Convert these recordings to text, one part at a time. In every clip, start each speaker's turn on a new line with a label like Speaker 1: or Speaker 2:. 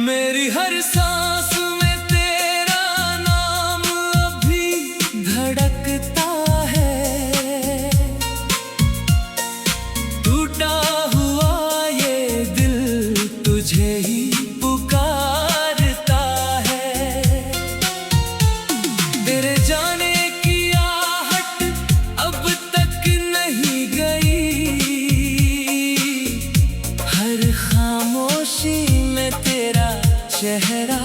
Speaker 1: मेरी हर सांस में तेरा नाम अभी धड़कता है। टूटा हुआ ये दिल तुझे ही पुकारता है। तेरे जाने की आहट अब तक नहीं गई। हर खामोशी में तेरा चेहरा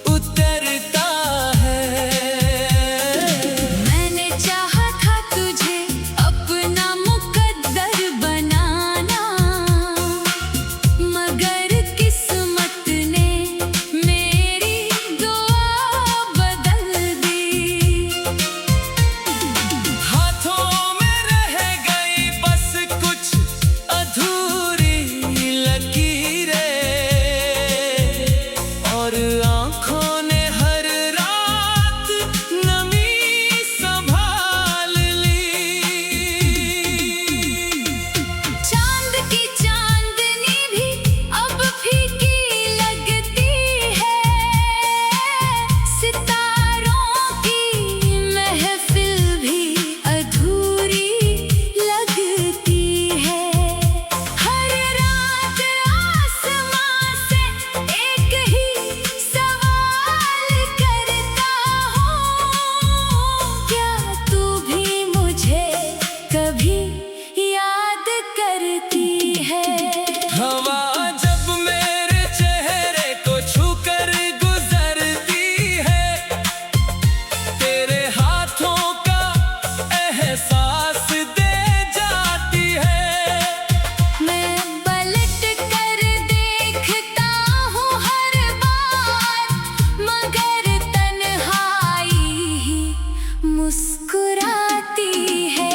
Speaker 1: उतरता है।
Speaker 2: मैंने चाहा था तुझे अपना मुकद्दर बनाना, मगर किस्मत ने मेरी दुआ बदल दी।
Speaker 1: हाथों में रह गई बस कुछ अधूरी लकीरें, और आँखों ने हर रात नमी संभाल ली।
Speaker 2: चांद की चांदनी भी अब फीकी लगती है। सितारों की महफिल भी अधूरी लगती है। हर रात आसमां से एक ही सवाल करता हूँ, क्या तू भी मुझे कभी याद करती है?
Speaker 1: हवा जब मेरे चेहरे को छूकर गुजरती है, तेरे हाथों का एहसास दे जाती है।
Speaker 2: मैं पलट कर देखता हूँ हर बार, मगर तन्हाई ही मुस्कुराती है।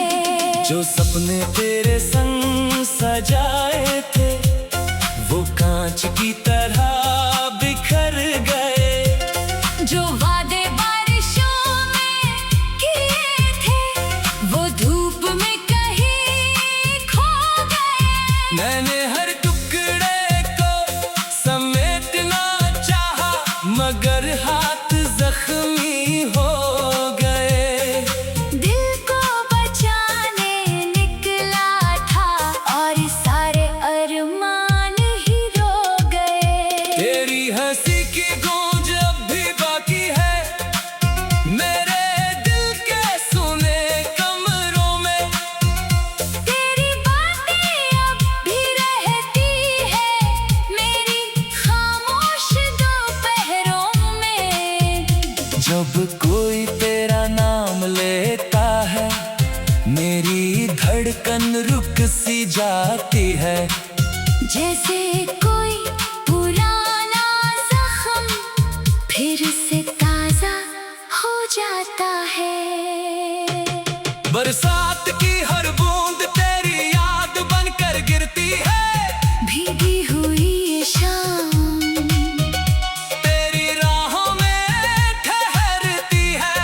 Speaker 1: जो सपने तेरे संग सजाए थे वो कांच की तरह बिखर गए।
Speaker 2: जो वादे बारिशों में किए थे वो धूप में कहीं खो गए।
Speaker 1: मैंने हर टुकड़े को समेटना चाहा, मगर हाथ जख्मी हो गए।
Speaker 2: दिल को बचाने निकला था और सारे अरमान ही रो गए।
Speaker 1: तेरी हंसी की गूंज अब भी बाकी है मेरे दिल के सुने कमरों में।
Speaker 2: तेरी बातें अब भी रहती है मेरी खामोश दोपहरों में।
Speaker 1: जब कोई तेरा नाम लेता है मेरी धड़कन रुक सी जाती है।
Speaker 2: जैसे कोई पुराना जख्म फिर से ताजा हो जाता है।
Speaker 1: बरसात की हर बूंद तेरी याद बनकर गिरती है।
Speaker 2: भीगी हुई ये शाम
Speaker 1: तेरी राहों में ठहरती है।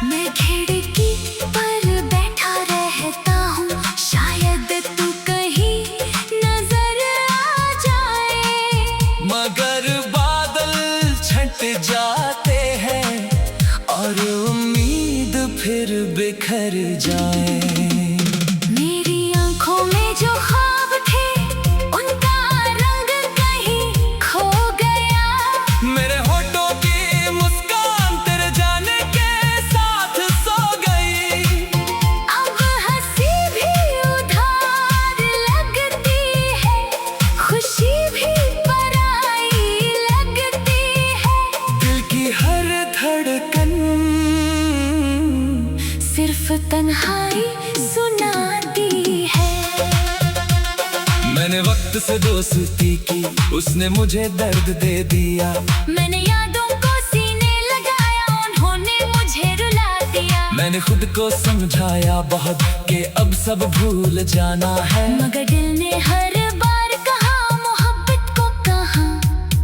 Speaker 2: मैं खिड़की पर बैठा रहता हूँ, शायद तू कहीं नजर आ जाए।
Speaker 1: मगर बादल छट जाते हैं और उम्मीद फिर बिखर जाए।
Speaker 2: मेरी आंखों में जो ख्वाब थे उनका रंग कहीं खो गया।
Speaker 1: मेरे होठों की मुस्कान तेरे जाने के साथ सो गई।
Speaker 2: अब हंसी भी उधार लगती है, खुशी भी पराई लगती है।
Speaker 1: दिल की हर धड़कन
Speaker 2: सिर्फ तन्हाई सुनाती है।
Speaker 1: मैंने वक्त से दोस्ती की, उसने मुझे दर्द दे दिया।
Speaker 2: मैंने यादों को सीने लगाया, उन्होंने मुझे रुला दिया।
Speaker 1: मैंने खुद को समझाया बहुत कि अब सब भूल जाना है,
Speaker 2: मगर दिल ने हर बार कहा मोहब्बत को कहाँ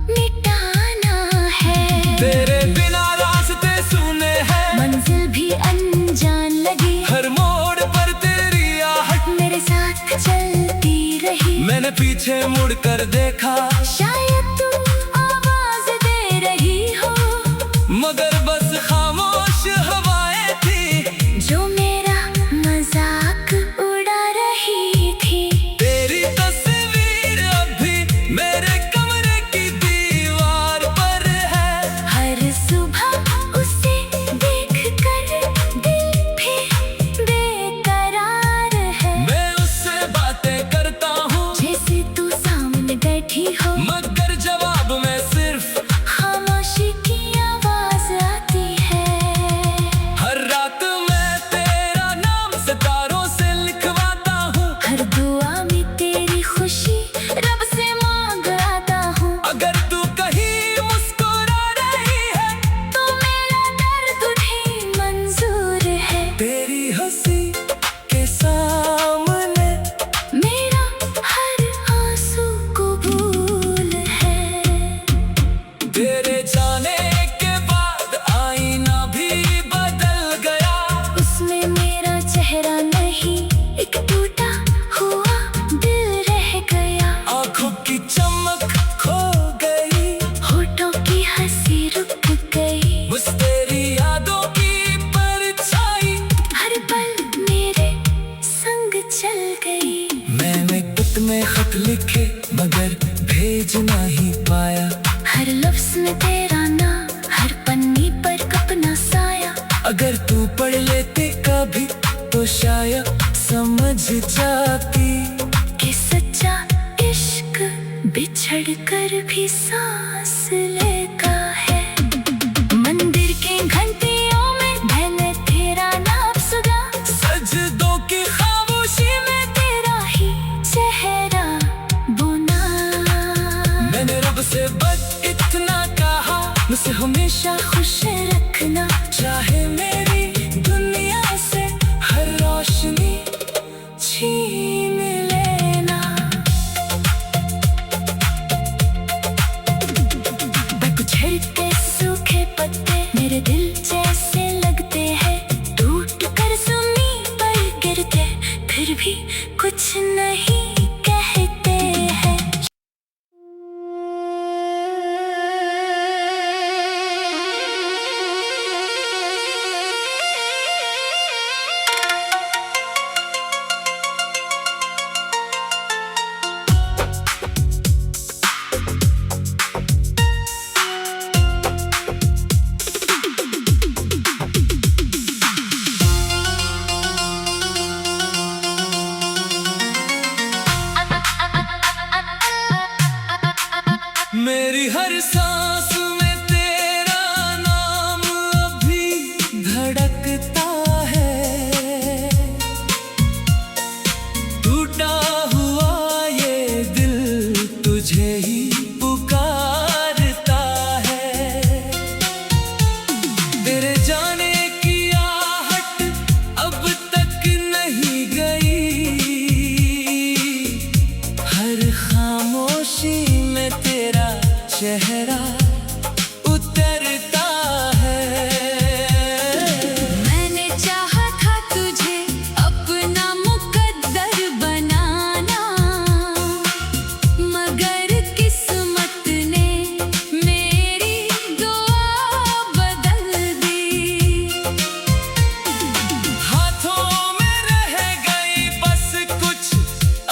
Speaker 2: मिटाना है।
Speaker 1: तेरे बिना रास्ते सुने हैं,
Speaker 2: मंजिल भी अनजान लगी।
Speaker 1: हर मोड़ पर तेरी आहट
Speaker 2: मेरे साथ चलती रही।
Speaker 1: मैंने पीछे मुड़ कर देखा,
Speaker 2: शायद तुम हो,
Speaker 1: मगर जवाब में सिर्फ
Speaker 2: खामोशी की आवाज आती है।
Speaker 1: हर रात मैं तेरा नाम सितारों से लिखवाता हूँ,
Speaker 2: हर दुआ में तेरी खुशी रब से मांग आता हूँ।
Speaker 1: अगर तू कहीं मुस्कुरा रही है
Speaker 2: तो मेरा दर्द भी मंजूर है।
Speaker 1: तेरी हंसी के सामने
Speaker 2: मेरा हर आंसू कबूल है।
Speaker 1: तेरे जाने के बाद आईना भी बदल गया,
Speaker 2: उसमें मेरा चेहरा नहीं, एक टूटा हुआ दिल रह गया।
Speaker 1: आंखों की चमक खो गई,
Speaker 2: होठों की हंसी रुक गई,
Speaker 1: बस तेरी यादों की परछाई
Speaker 2: हर पल मेरे संग चल गई।
Speaker 1: मैंने कितने खत लिखे मगर भेज नहीं पाया,
Speaker 2: हर लफ्ज में तेरा नाम, हर पन्नी पर अपना साया।
Speaker 1: अगर तू पढ़ लेती कभी तो शायद समझ जाती
Speaker 2: कि सच्चा इश्क बिछड़ कर भी सांस लेता है। मंदिर के घंटियों में मैंने तेरा नाम सुना,
Speaker 1: सजदों की खामोशी में
Speaker 2: तेरा ही चेहरा बुना।
Speaker 1: मैंने रब से बस इतना कहा, मुझसे हमेशा
Speaker 2: खुश रखना,
Speaker 1: चाहे मेरी दुनिया से हर रोशनी छीन लेना।
Speaker 2: पतझड़ के सूखे पत्ते मेरे दिल जैसे लगते हैं, टूट कर जमीन पर गिरते फिर भी कुछ नहीं कहते हैं।
Speaker 1: मेरी हर सांस में तेरा नाम अभी धड़कता है, टूटा हुआ ये दिल तुझे ही पुकारता है। तेरे जाने की आहट अब तक नहीं गई, हर खामोशी में तेरा चेहरा उतरता है।
Speaker 2: मैंने चाहा था तुझे अपना मुकद्दर बनाना, मगर किस्मत ने मेरी दुआ बदल दी।
Speaker 1: हाथों में रह गई बस कुछ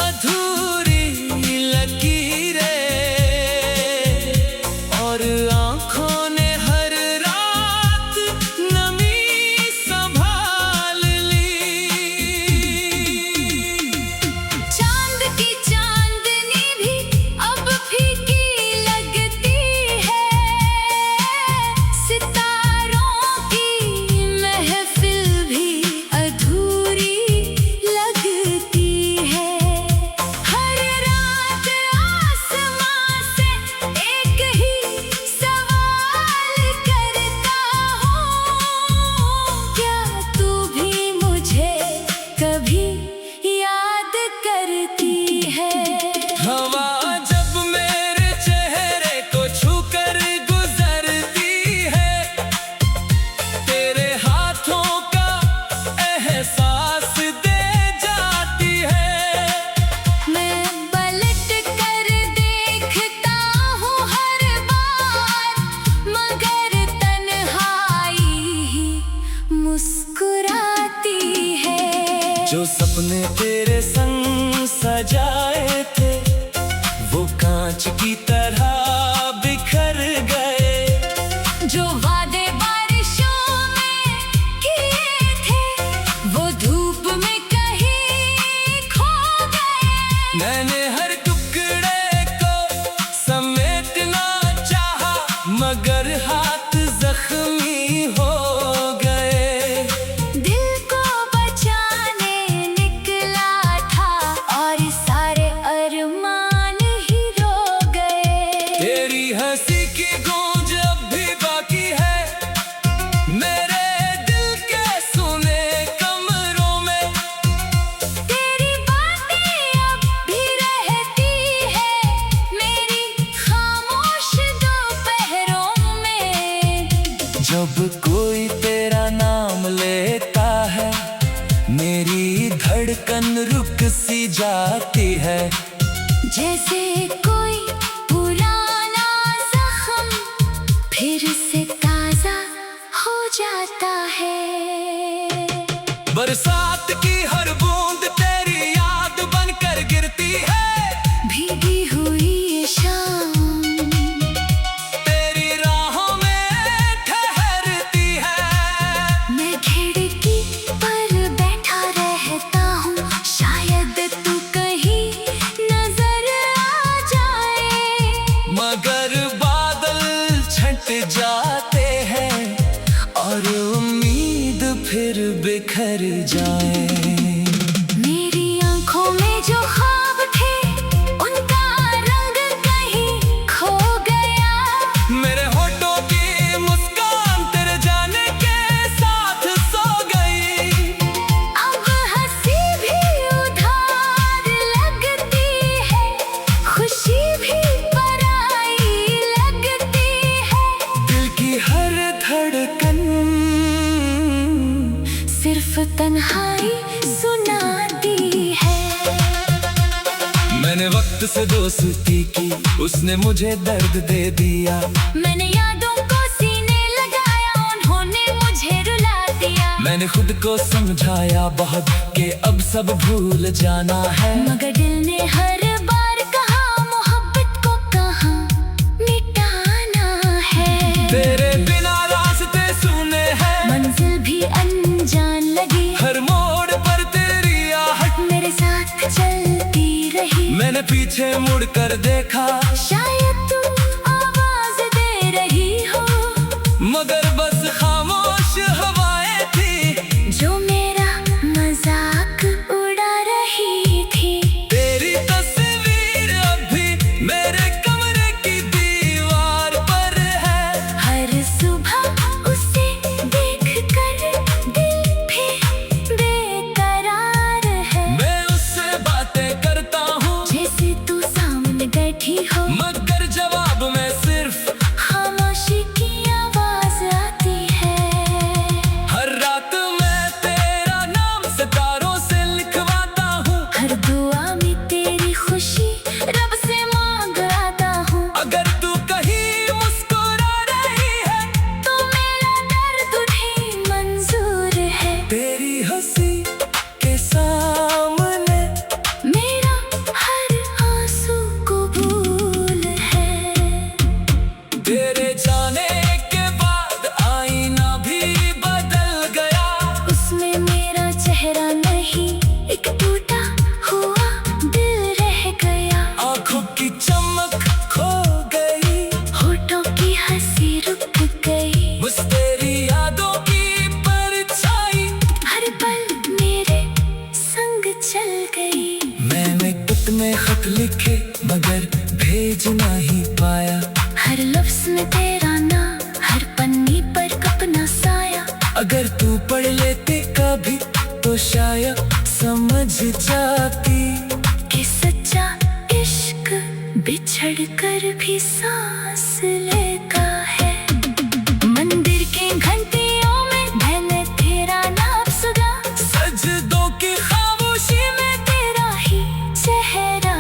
Speaker 1: अधूरी लकीरें, और आँखों ने हर रात नमी संभाल ली।
Speaker 2: चांद की चांदनी भी अब फीकी लगती है, सितारों की महफिल भी अधूरी लगती है। हर रात आसमां से एक ही सवाल करता हूँ, क्या तू भी मुझे कभी याद करती है?
Speaker 1: हवा जब मेरे चेहरे को छूकर गुजरती है, तेरे हाथों का एहसास दे जाती है।
Speaker 2: मैं पलट कर देखता हूँ हर बार, मगर तन्हाई ही मुस्कुराती है।
Speaker 1: जो सपने तेरे संग सजाए थे वो कांच की तरह बिखर गए,
Speaker 2: जो वादे बारिशों में किए थे वो धूप में कहीं खो गए।
Speaker 1: मैंने हर टुकड़े को सी जाती है।
Speaker 2: जैसे कोई पुराना जख्म फिर से ताजा हो जाता है।
Speaker 1: बरसात की हर बूंद तेरी याद बनकर गिरती है।
Speaker 2: भीगी हुई ये शाम
Speaker 1: तेरी राहों में ठहरती है।
Speaker 2: मैं खिड़की पर बैठा रहता हूँ, शायद तू कहीं नजर आ जाए।
Speaker 1: मगर बादल छंट जाते हैं और उम्मीद फिर बिखर जाए।
Speaker 2: मेरी आंखों में जो ख्वाब थे उनका रंग कहीं खो गया।
Speaker 1: मेरे होठों की मुस्कान तेरे जाने के साथ सो गई।
Speaker 2: अब हंसी भी उधार लगती है, खुशी भी पराई लगती है।
Speaker 1: दिल की हर धड़कन
Speaker 2: सिर्फ तन्हाई सुनाती है।
Speaker 1: मैंने वक्त से दोस्ती की, उसने मुझे दर्द दे दिया।
Speaker 2: मैंने यादों को सीने लगाया, उन्होंने मुझे रुला दिया।
Speaker 1: मैंने खुद को समझाया बहुत कि अब सब भूल जाना है।
Speaker 2: मगर दिल ने हर बार कहा मोहब्बत को कहाँ मिटाना है।
Speaker 1: तेरे बिना रास्ते सुने हैं,
Speaker 2: मंजिल भी अनजान लगी।
Speaker 1: हर मोड़ पर तेरी आहट
Speaker 2: मेरे साथ चलती रही।
Speaker 1: मैंने पीछे मुड़कर देखा,
Speaker 2: शायद तुम आवाज दे रही हो,
Speaker 1: मगर बस खामोश हवाएं थी
Speaker 2: जो मेरा मजाक उड़ा रही थी।
Speaker 1: तेरी तस्वीर अभी मेरे कमरे की दीवार पर है।
Speaker 2: हर सुबह उसे देखकर दिल भी बेकरार है।
Speaker 1: मैं उससे बातें करता हूँ
Speaker 2: जैसे तू सामने बैठी हो,
Speaker 1: मगर जवाब में सिर्फ
Speaker 2: खामोशी की आवाज आती है।
Speaker 1: हर रात मैं तेरा नाम सितारों से लिखवाता हूँ।
Speaker 2: हर दुआ में तेरी खुशी रब से मांग आता हूँ।
Speaker 1: अगर तू कहीं मुस्कुरा रही है
Speaker 2: तो मेरा दर्द भी मंजूर है।
Speaker 1: तेरी हंसी के सामने
Speaker 2: मेरा हर आंसू कबूल है।
Speaker 1: तेरे जाने के बाद आईना भी बदल गया।
Speaker 2: उसमें मेरा चेहरा नहीं, एक टूटा हुआ दिल रह गया।
Speaker 1: आंखों की चमक खो गई,
Speaker 2: होठों की हंसी रुक गई।
Speaker 1: बस तेरी यादों की परछाई
Speaker 2: हर पल मेरे संग चल गई।
Speaker 1: मैंने कितने खत लिखे मगर भेज नहीं पाया।
Speaker 2: हर लफ्ज में तेरा नाम, हर पन्नी पर अपना साया।
Speaker 1: अगर तू पढ़ लेती कभी तो शायद समझ जाती
Speaker 2: कि सच्चा इश्क बिछड़ कर भी सांस लेता है। मंदिर की घंटियों में मैंने तेरा नाम सुना,
Speaker 1: सजदों की खामोशी में
Speaker 2: तेरा ही चेहरा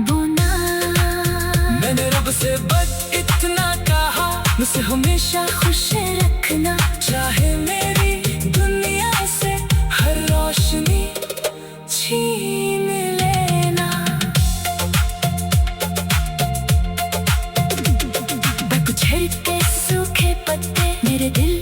Speaker 2: बुना।
Speaker 1: मैंने रब से बस इतना कहा, मुझसे हमेशा खुश रखना। चाहे मेरी दुनिया से हर रोशनी छीन लेना।
Speaker 2: झड़के सूखे पत्ते मेरे दिल